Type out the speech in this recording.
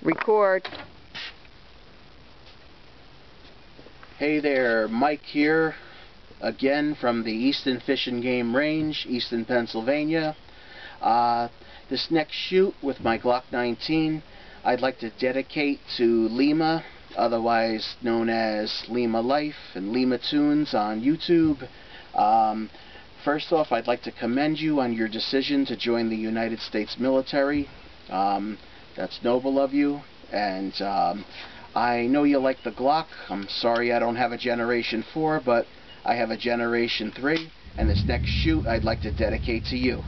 Record. Hey there, Mike here, again from the Easton Fish and Game Range, Easton, Pennsylvania. This next shoot with my Glock 19, I'd like to dedicate to Lima, otherwise known as limalife and limatunes on YouTube. First off, I'd like to commend you on your decision to join the United States military. That's noble of you, and I know you like the Glock. I'm sorry I don't have a Generation 4, but I have a Generation 3, and this next shoot I'd like to dedicate to you.